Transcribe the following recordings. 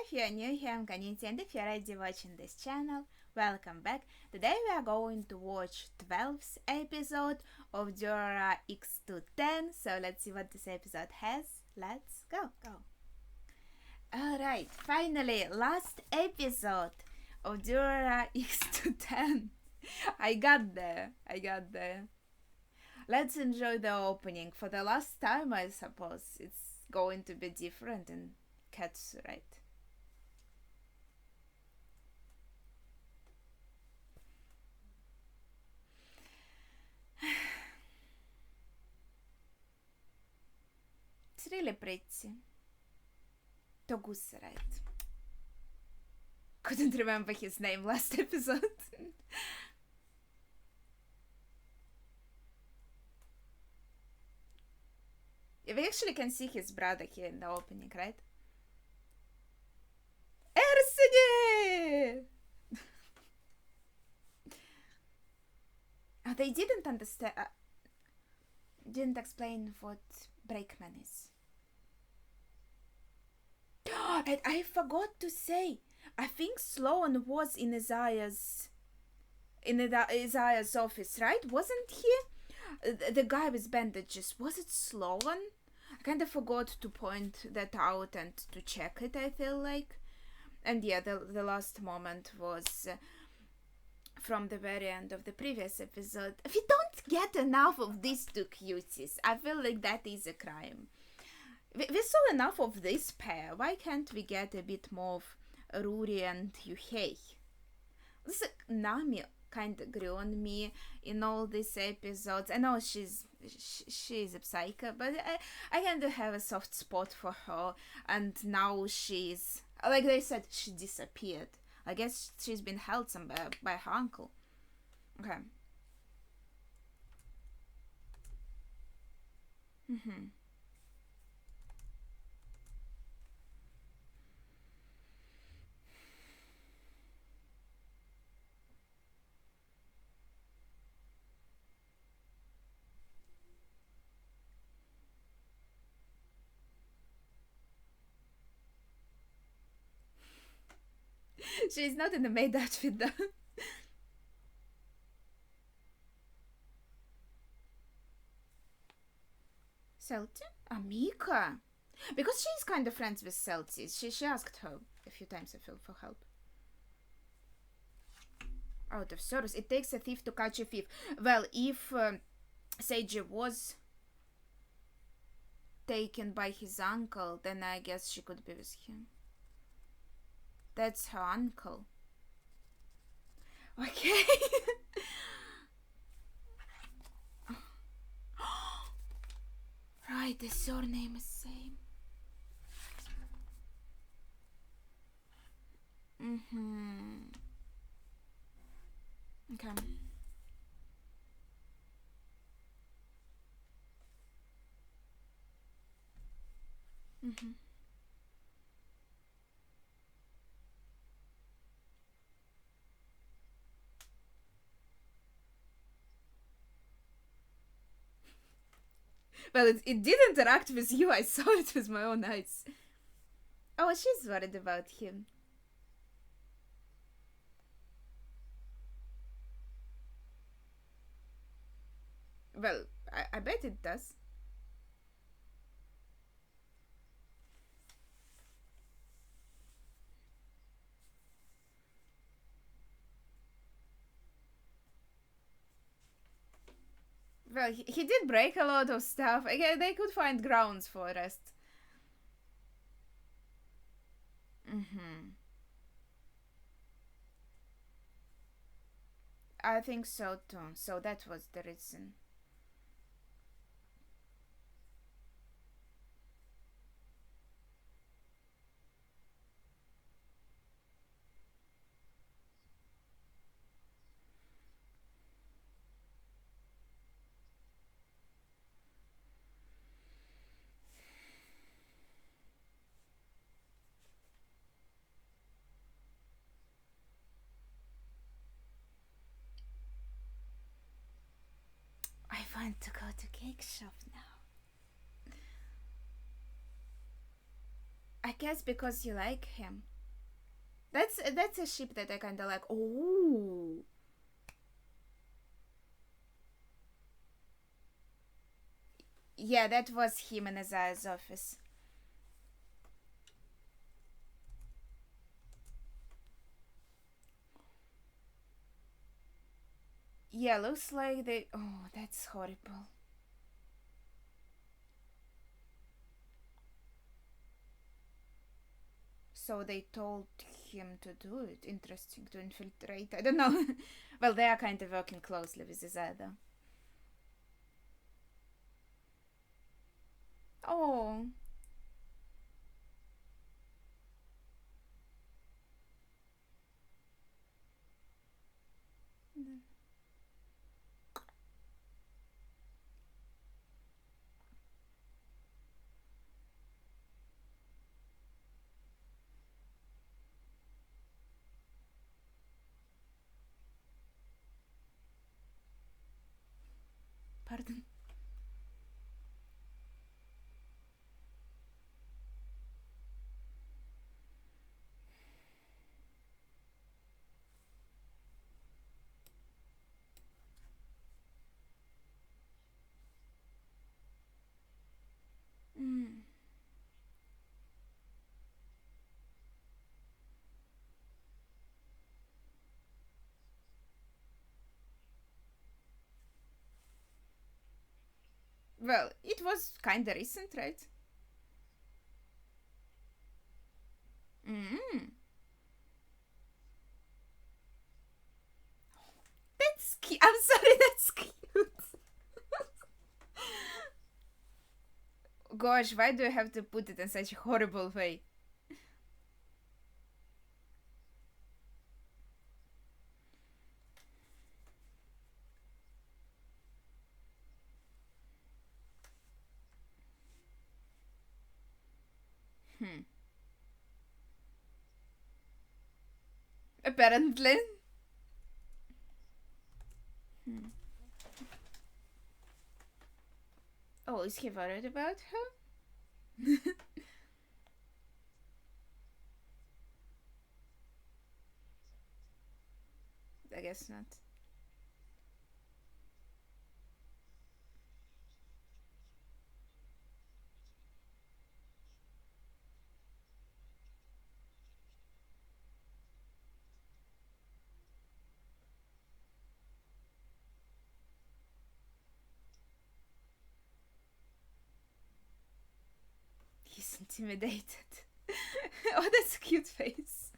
if you are new here, I'm Kaniti, and if you're already watching this channel, welcome back. Today we are going to watch 12th episode of Durarara X-10. So let's see what this episode has. Let's go. Alright, finally, last episode of Durarara X-10. I got there. Let's enjoy the opening. For the last time, I suppose it's going to be different in Katsu, right? It's really pretty. Togus, right? Couldn't remember his name last episode. We actually can see his brother here in the opening, right? Ersene! They didn't understand. Didn't explain what brakeman is. And I forgot to say. I think Sloan was in Isaiah's office, right? Wasn't he? The guy with bandages. Was it Sloan? I kind of forgot to point that out and to check it, I feel like. And yeah, the last moment was from the very end of the previous episode. We don't get enough of these two cuties. I feel like that is a crime. We saw enough of this pair. Why can't we get a bit more of Ruri and Yuhei? This Nami kind of grew on me in all these episodes. I know she's a psycho, but I kind of have a soft spot for her. And now she's, like they said, she disappeared. I guess she's been held somewhere by her uncle. Okay. She's not in the maid outfit though. Celti? Amika? Because she's kind of friends with Celti. She asked her a few times, I feel, for help. Out of service. It takes a thief to catch a thief. Well, if Seiji was taken by his uncle, then I guess she could be with him. That's her uncle. Okay. Right, the surname is same. Okay. Well, it did interact with you. I saw it with my own eyes. Oh, she's worried about him. Well, I bet it does. Well, he did break a lot of stuff. Again, they could find grounds for arrest. I think so too. So that was the reason. I want to go to cake shop now. I guess because you like him. That's a ship that I kind of like. Oh, yeah, that was him in Isaiah's office. Yeah, looks like they. Oh, that's horrible. So they told him to do it. Interesting, to infiltrate. I don't know. Well, they are kind of working closely with Isaiah, though. Oh, pardon. Mm. Well, it was kind of recent, right? Mm. That's cute. I'm sorry, that's cute. Gosh, why do I have to put it in such a horrible way? Hmm. Apparently. Hmm. Oh, is he worried about her? I guess not. He's intimidated. Oh, that's a cute face.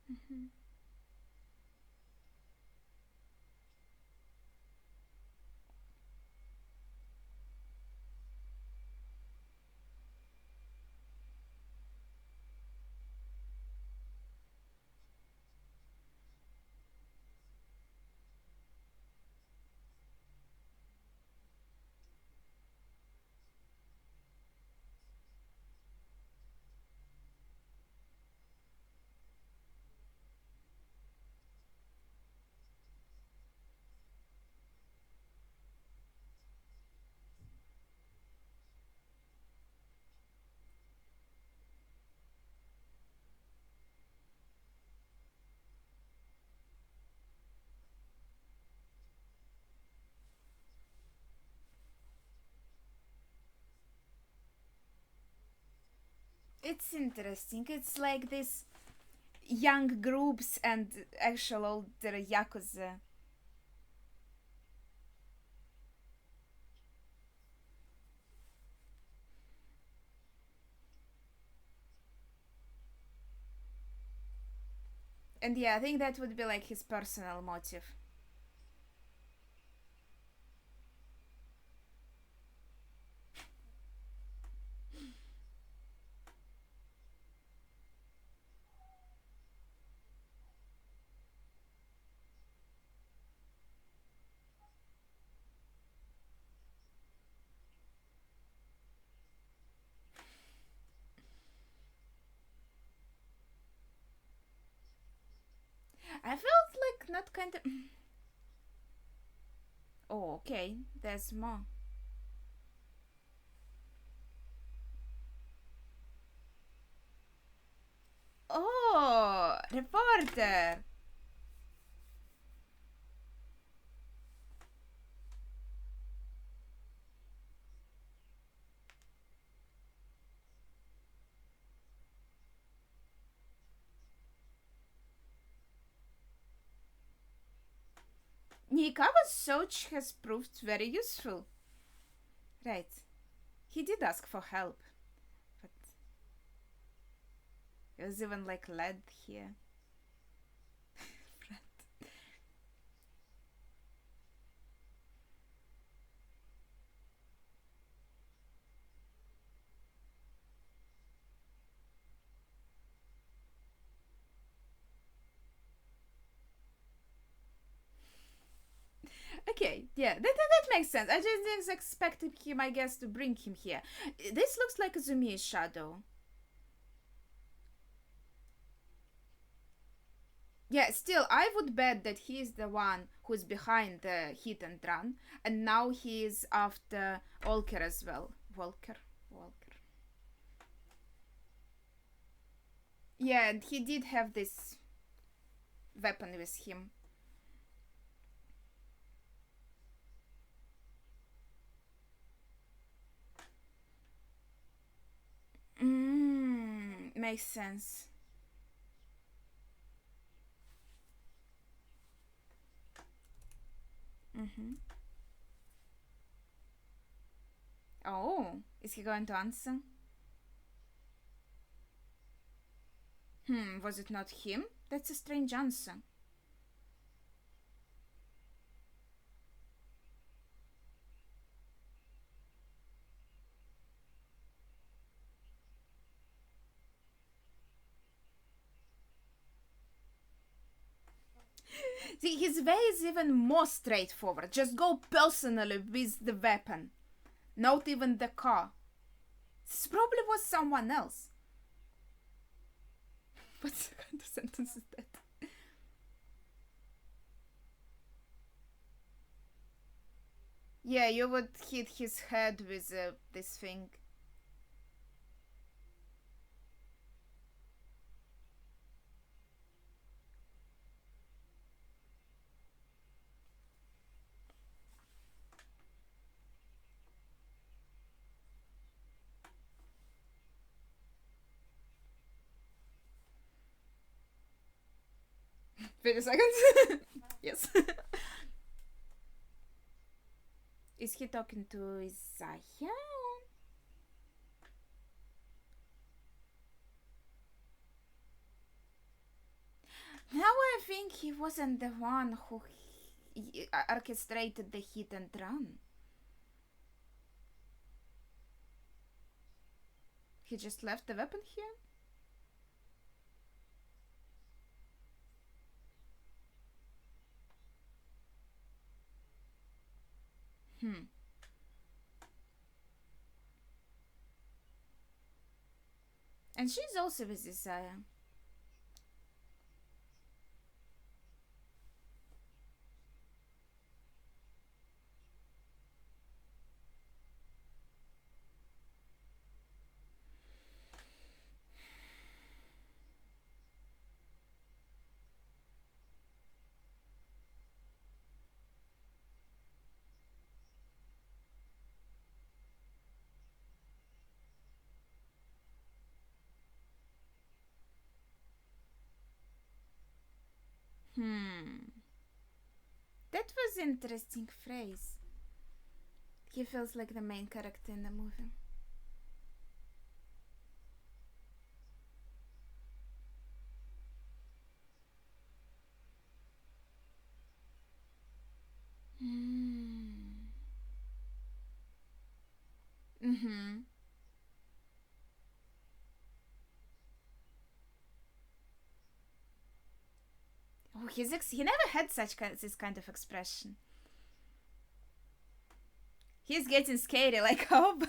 Mhm. It's interesting. It's like this young groups and actual older yakuza. And yeah, I think that would be like his personal motive. I felt like not kind of. Oh, okay. There's more. Oh, reporter. Nikawa's search has proved very useful. Right. He did ask for help, but he was even like led here. Okay, yeah, that makes sense. I just didn't expect him, I guess, to bring him here. This looks like Zumi's shadow. Yeah, still, I would bet that he is the one who's behind the hit and run, and now he is after Walker as well. Walker. Yeah, and he did have this weapon with him. Makes sense. Mm-hmm. Oh, is he going to answer? Was it not him? That's a strange answer. See, his way is even more straightforward. Just go personally with the weapon, not even the car. This probably was someone else. What kind of sentence is that? Yeah, you would hit his head with this thing. Wait a second. Yes. Is he talking to Isaiah? Now I think he wasn't the one who orchestrated the hit and run. He just left the weapon here? Hmm. And she's also with Isaiah. That was interesting phrase. He feels like the main character in the movie. Oh, he never had this kind of expression. He's getting scary like Hob.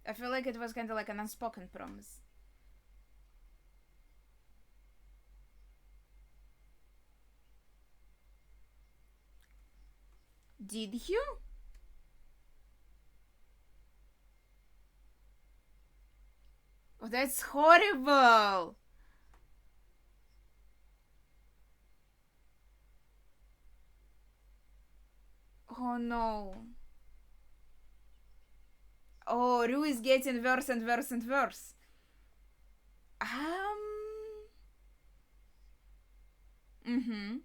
I feel like it was kind of like an unspoken promise. Did you? Oh, that's horrible. Oh no. Oh, Rue is getting worse and worse and worse. Mm-hmm.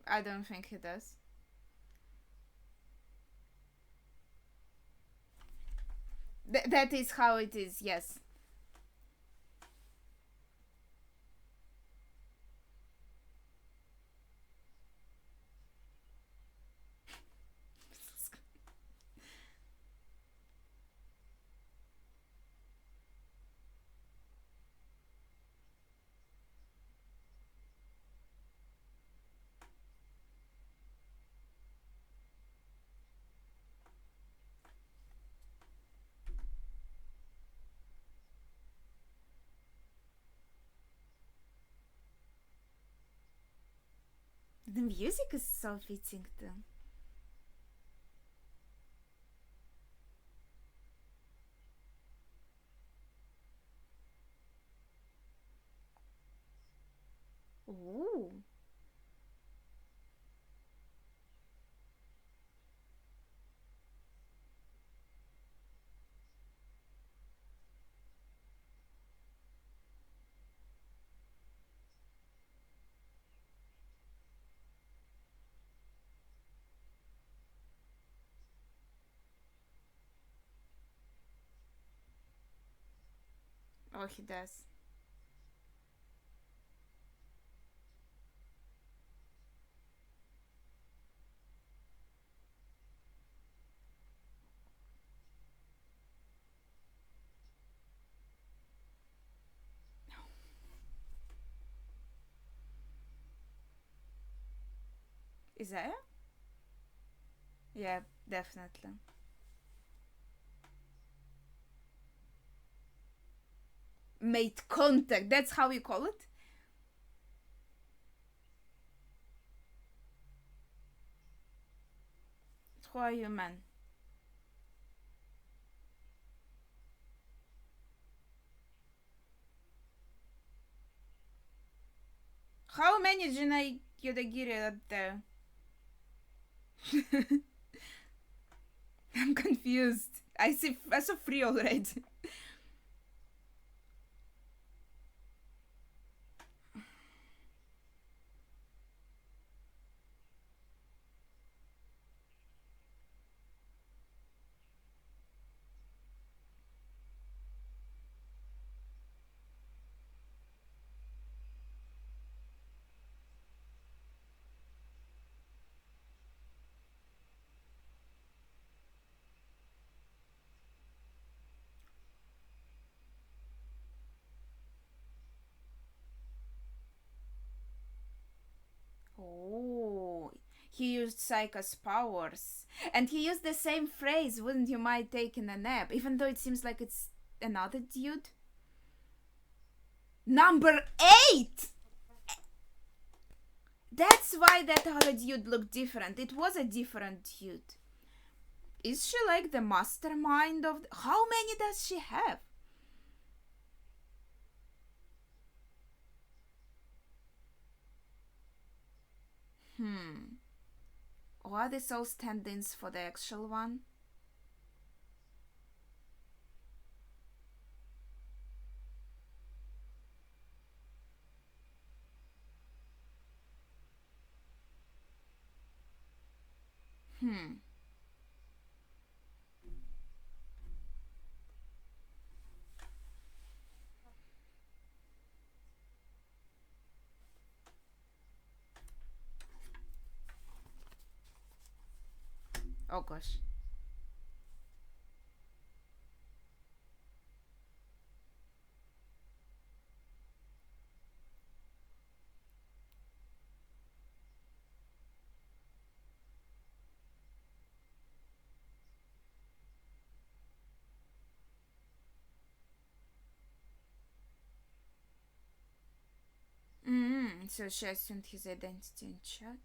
I don't think he does. That is how it is, yes. The music is so fitting too. Ooh. Oh, he does. Is that it? Yeah, definitely. Made contact. That's how you call it? Who are you, man? How many Jinai Yodagiri are there? I'm confused. I saw three already. Oh, he used Psycho's powers. And he used the same phrase, wouldn't you mind taking a nap? Even though it seems like it's another dude. Number 8! That's why that other dude looked different. It was a different dude. Is she like the mastermind of? How many does she have? Hmm. Or are these all stand-ins for the actual one? Hmm. Oh gosh. So she assumed his identity in chat.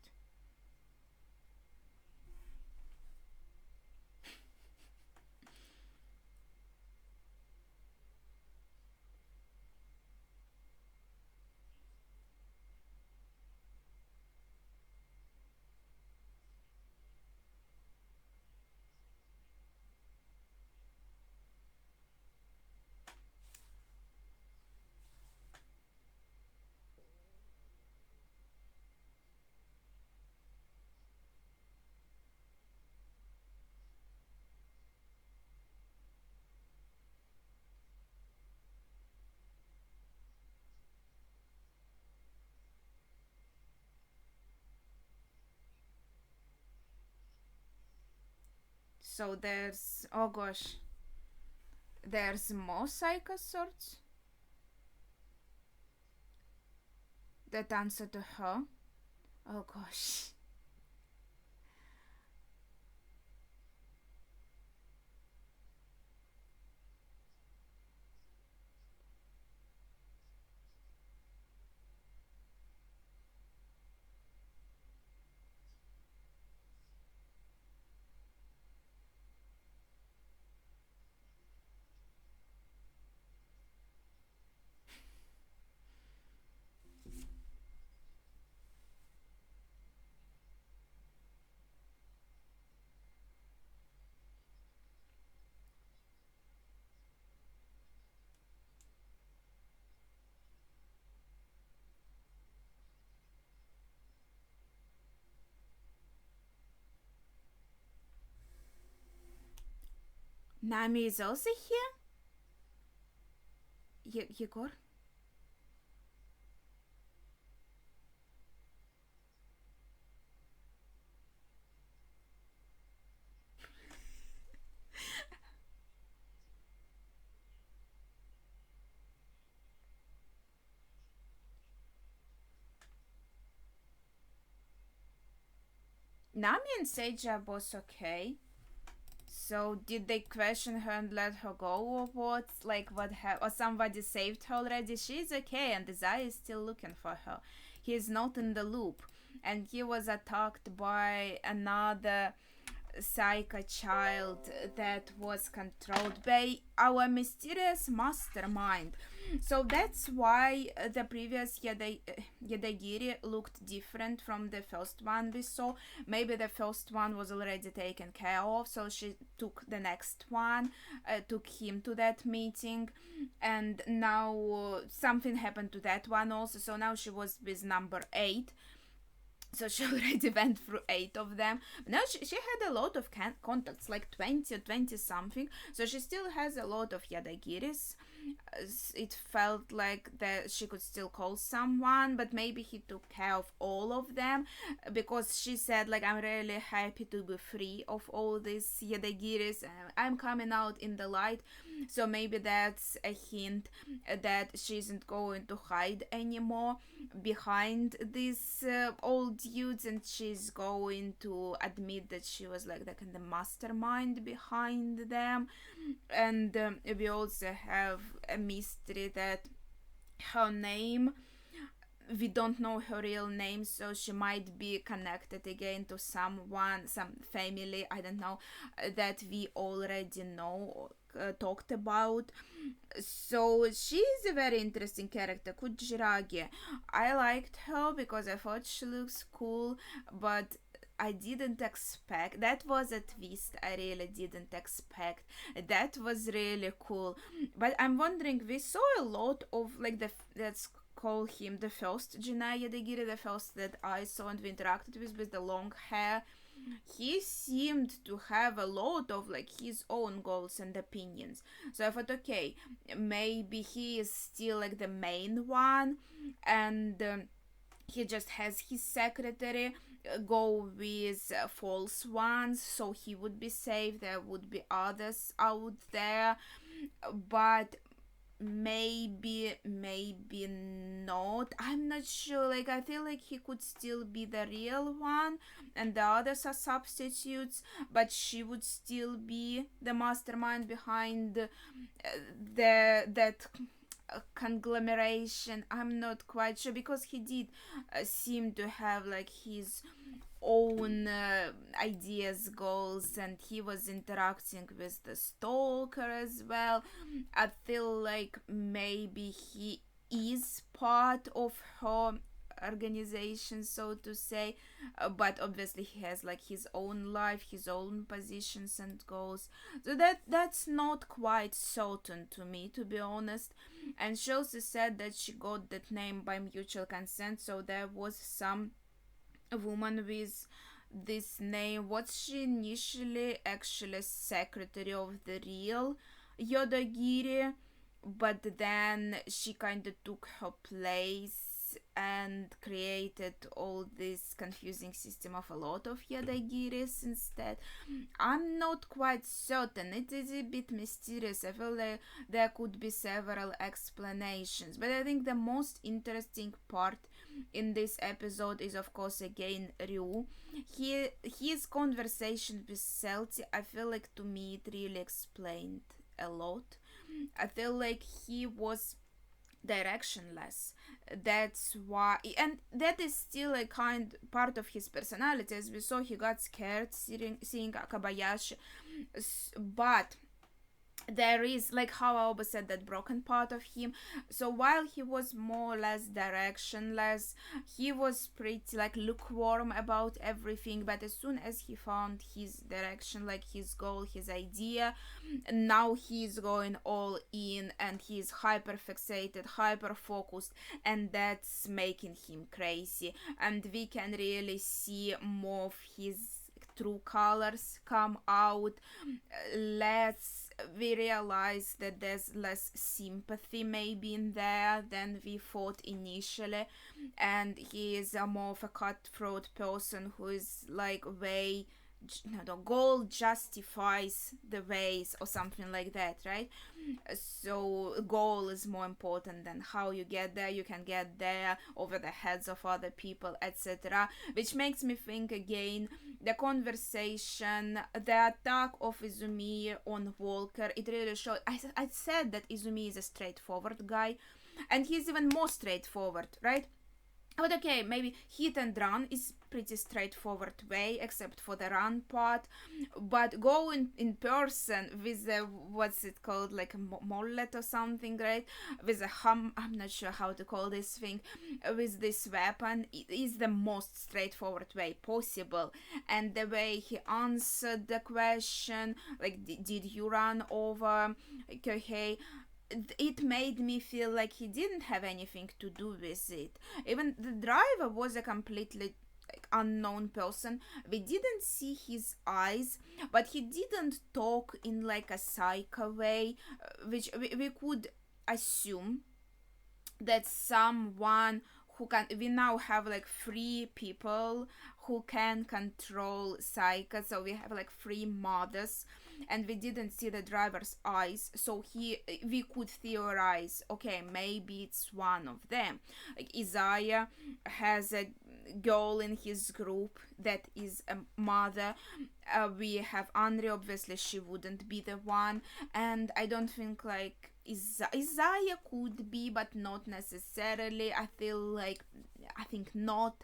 So there's, oh gosh, there's more psycho sorts that answer to her. Oh gosh. Nami is also here? Yegor? Nami and Sage are both okay. So did they question her and let her go or what? Like or somebody saved her already? She's okay and Desire is still looking for her. He is not in the loop. And he was attacked by another psycho child that was controlled by our mysterious mastermind. So that's why the previous Yadagiri looked different from the first one we saw. Maybe the first one was already taken care of, so she took the next one, took him to that meeting, and now something happened to that one also. So now she was with number 8, so she already went through 8 of them. Now she had a lot of contacts, like 20 or 20 something, so she still has a lot of yadagiris. It felt like that she could still call someone, but maybe he took care of all of them, because she said like, I'm really happy to be free of all these yadagiris and I'm coming out in the light. So maybe that's a hint that she isn't going to hide anymore behind these old dudes, and she's going to admit that she was like the kind of mastermind behind them. And we also have a mystery that her name we don't know her real name, so she might be connected again to someone, some family, I don't know, that we already know, talked about. So she's a very interesting character, Kujiragi. I liked her because I thought she looks cool, but I didn't expect that was a twist. I really didn't expect. That was really cool. But I'm wondering, we saw a lot of like let's call him the first Jinai Yadagiri, the first that I saw and we interacted with the long hair. He seemed to have a lot of like his own goals and opinions. So I thought, okay, maybe he is still like the main one, and he just has his secretary go with false ones, so he would be safe. There would be others out there, but maybe not, I'm not sure. Like I feel like he could still be the real one and the others are substitutes, but she would still be the mastermind behind the that conglomeration. I'm not quite sure because he did seem to have like his own ideas, goals, and he was interacting with the stalker as well. I feel like maybe he is part of her organization, so to say, but obviously he has like his own life, his own positions and goals, so that's not quite certain to me, to be honest. And she also said that she got that name by mutual consent, so there was some woman with this name. Was she initially actually secretary of the real Yodagiri, but then she kind of took her place and created all this confusing system of a lot of Yadagiris instead. I'm not quite certain. It is a bit mysterious. I feel like there could be several explanations, but I think the most interesting part in this episode is of course again Ryu. His conversation with Celti, I feel like to me it really explained a lot. I feel like he was directionless. That's why, and that is still a kind part of his personality. As we saw, he got scared seeing Akabayashi, but there is, like how I always said, that broken part of him. So while he was more or less directionless, he was pretty like lukewarm about everything, but as soon as he found his direction, like his goal, his idea, now he's going all in and he's hyper fixated, hyper focused, and that's making him crazy. And we can really see more of his true colors come out. Let's We realize that there's less sympathy maybe in there than we thought initially, and he is a more of a cutthroat person who is like way, the goal justifies the ways or something like that, right? So goal is more important than how you get there. You can get there over the heads of other people, etc., which makes me think again, the conversation, the attack of Izumi on Walker, it really showed. I said that Izumi is a straightforward guy, and he's even more straightforward, right? But okay, maybe hit and run is pretty straightforward way, except for the run part. But go in person with a, what's it called, like a mollet or something, right? With a I'm not sure how to call this thing, with this weapon, it is the most straightforward way possible. And the way he answered the question, like, did you run over Kohei? It made me feel like he didn't have anything to do with it. Even the driver was a completely unknown person. We didn't see his eyes, but he didn't talk in like a psycho way, which we could assume that someone who can, we now have like 3 people who can control psycho, so we have like 3 mothers, and we didn't see the driver's eyes, so we could theorize, okay, maybe it's one of them. Like Isaiah has a girl in his group that is a mother. We have Andre, obviously she wouldn't be the one, and I don't think like Isaiah could be, but not necessarily. I think not.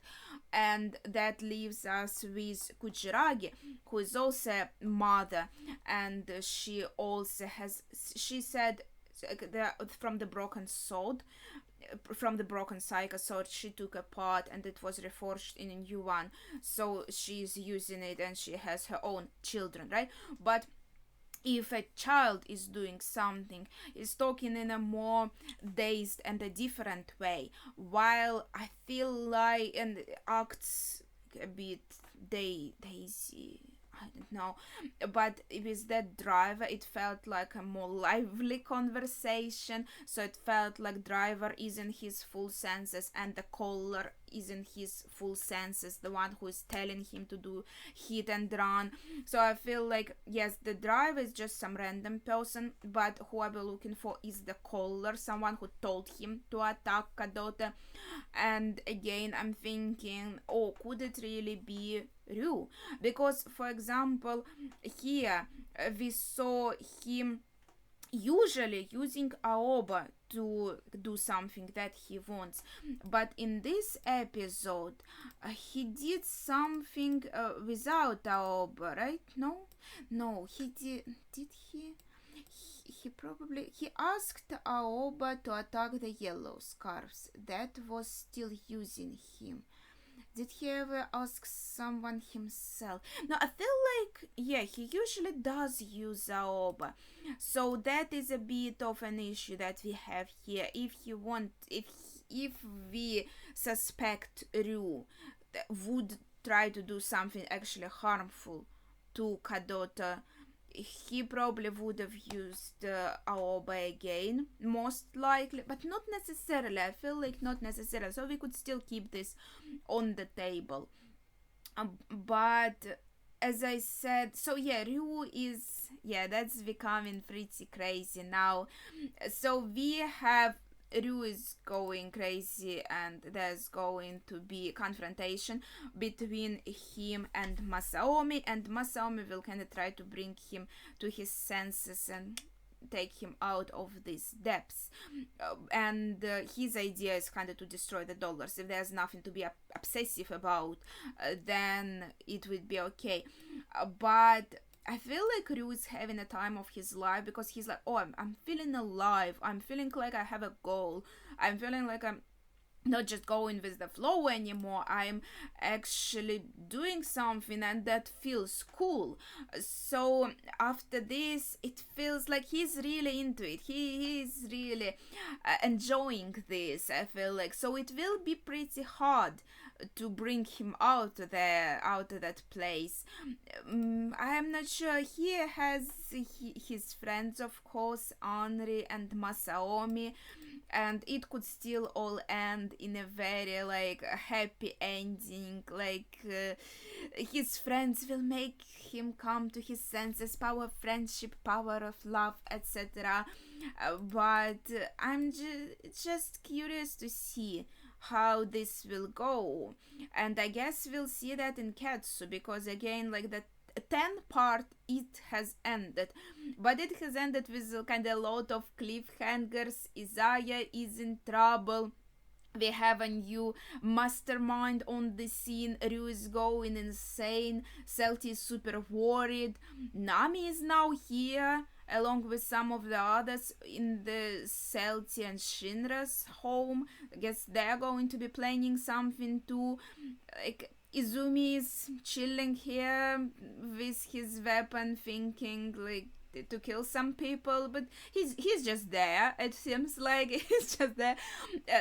And that leaves us with Kujiragi, who is also a mother, and she said, from the broken sword, from the broken cycle sword, she took apart and it was reforged in a new one. So she's using it and she has her own children, right? But if a child is doing something, is talking in a more dazed and a different way, while I feel like and acts a bit daisy, I don't know, but with that driver it felt like a more lively conversation. So it felt like driver is in his full senses and the caller is in his full senses, the one who is telling him to do hit and run. So I feel like, yes, the driver is just some random person, but who I be looking for is the caller, someone who told him to attack Kadote. And again, I'm thinking, oh, could it really be Ryu? Because, for example, here we saw him usually using Aoba to do something that he wants, but in this episode he did something without Aoba, right? No, he did he probably he asked Aoba to attack the yellow scarves. That was still using him. Did he ever ask someone himself? No, I feel like, yeah, he usually does use Aoba. So that is a bit of an issue that we have here. If we suspect Ryu would try to do something actually harmful to Kadota, he probably would have used Aoba again, most likely, but not necessarily. I feel like not necessarily. So we could still keep this on the table. But as I said, so yeah, Ryu is, yeah, that's becoming pretty crazy now. So we have Ryu is going crazy and there's going to be confrontation between him and Masaomi will kind of try to bring him to his senses and take him out of these depths. And his idea is kind of to destroy the dollars. If there's nothing to be obsessive about, then it would be okay. But I feel like Ryu is having a time of his life because he's like, oh, I'm feeling alive. I'm feeling like I have a goal. I'm feeling like I'm not just going with the flow anymore. I'm actually doing something and that feels cool. So after this, it feels like he's really into it. He's really enjoying this, I feel like. So it will be pretty hard to bring him out of that place. I am not sure. He has his friends, of course, Henri and Masaomi, and it could still all end in a very like happy ending. Like his friends will make him come to his senses, power of friendship, power of love, etc. But I'm just curious to see how this will go, and I guess we'll see that in Katsu, because again, like the 10 part, it has ended, but it has ended with kind of a lot of cliffhangers. Isaiah is in trouble. We have a new mastermind on the scene. Ryu is going insane. Celti is super worried. Nami is now here, along with some of the others in the Celti and Shinra's home. I guess they're going to be planning something too. Like, Izumi is chilling here with his weapon, thinking like to kill some people, but he's just there. It seems like he's just there.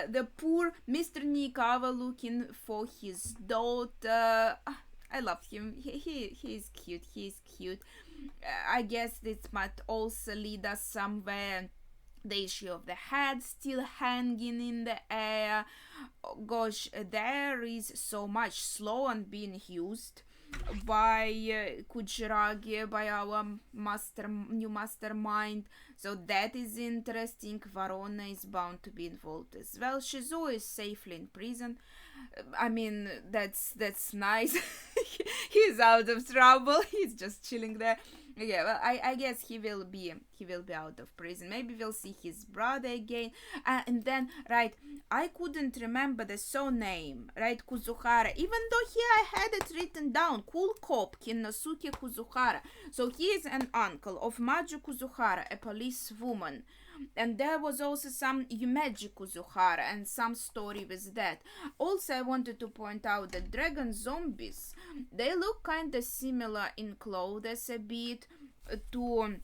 The poor Mr. Nikawa looking for his daughter. I love him. He's cute. He's cute. I guess this might also lead us somewhere. The issue of the head still hanging in the air. Oh, gosh, there is so much Sloan being used by Kujiragi, by our new mastermind. So that is interesting. Varona is bound to be involved as well. Shizuo is safely in prison. I mean, that's nice. He's out of trouble. He's just chilling there. Yeah, well, I guess he will be out of prison. Maybe we'll see his brother again. And then, right, I couldn't remember the surname, right? Kuzuhara. Even though here I had it written down. Cool cop Kinosuke Kuzuhara. So he is an uncle of Maju Kuzuhara, a policewoman. And there was also some Yumeji Kuzuhara and some story with that. Also, I wanted to point out that dragon zombies, they look kind of similar in clothes a bit to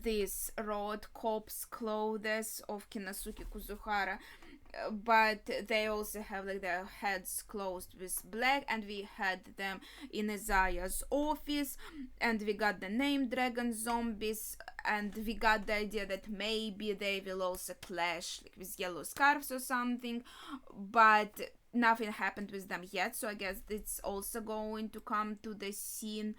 these road cops' clothes of Kinosuke Kuzuhara, but they also have like their heads closed with black, and we had them in Isaiah's office, and we got the name Dragon Zombies, and we got the idea that maybe they will also clash like, with Yellow Scarves or something, but nothing happened with them yet, so I guess it's also going to come to the scene.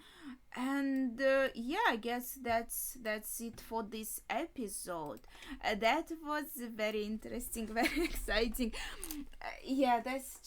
And yeah, I guess that's it for this episode. That was very interesting, very exciting. Yeah, this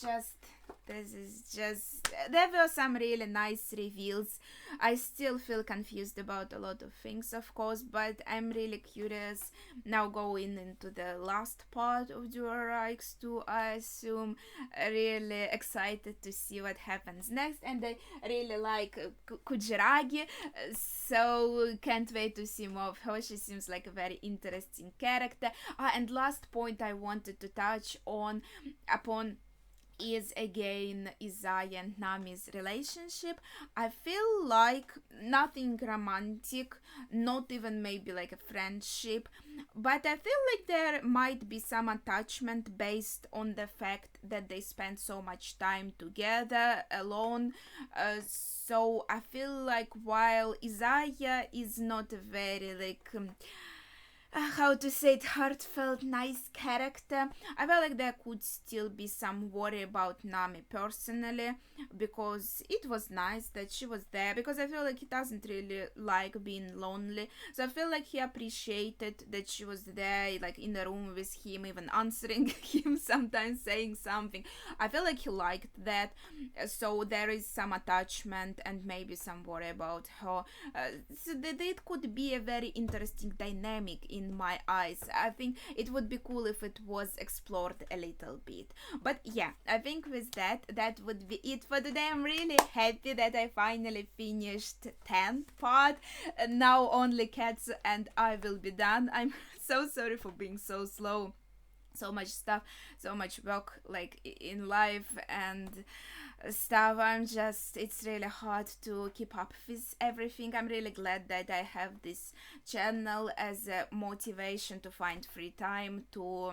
is just there were some really nice reveals. I still feel confused about a lot of things, of course, but I'm really curious now going into the last part of Durarara X2. I assume really excited to see what happens next, and I really like Kujiragi, so can't wait to see more of her. She seems like a very interesting character. And last point I wanted to touch upon is again Isaiah and Nami's relationship. I feel like nothing romantic, not even maybe like a friendship, but I feel like there might be some attachment based on the fact that they spend so much time together alone. So I feel like while Isaiah is not a very like how to say it, heartfelt, nice character, I felt like there could still be some worry about Nami personally, because it was nice that she was there, because I feel like he doesn't really like being lonely, so I feel like he appreciated that she was there, like in the room with him, even answering him sometimes, saying something. I feel like he liked that, so there is some attachment and maybe some worry about her. So that it could be a very interesting dynamic in my eyes. I think it would be cool if it was explored a little bit. But yeah, I think with that would be it for today. I'm really happy that I finally finished 10th part. Now only Cats and I will be done. I'm so sorry for being so slow. So much stuff, so much work like in life and stuff. It's really hard to keep up with everything. I'm really glad that I have this channel as a motivation to find free time to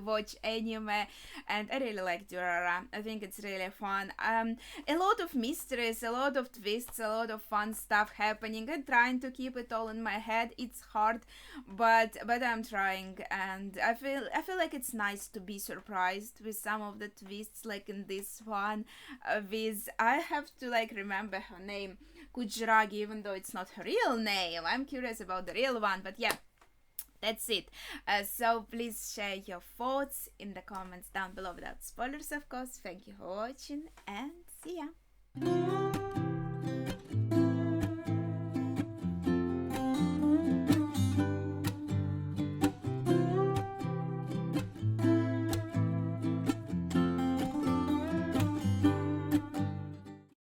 watch anime, and I really like Durarara. I think it's really fun. A lot of mysteries, a lot of twists, a lot of fun stuff happening, and trying to keep it all in my head. It's hard, but I'm trying, and I feel like it's nice to be surprised with some of the twists, like in this one with I have to like remember her name, Kujiragi, even though it's not her real name. I'm curious about the real one, but yeah, that's it. So please share your thoughts in the comments down below without spoilers, of course. Thank you for watching, and see ya.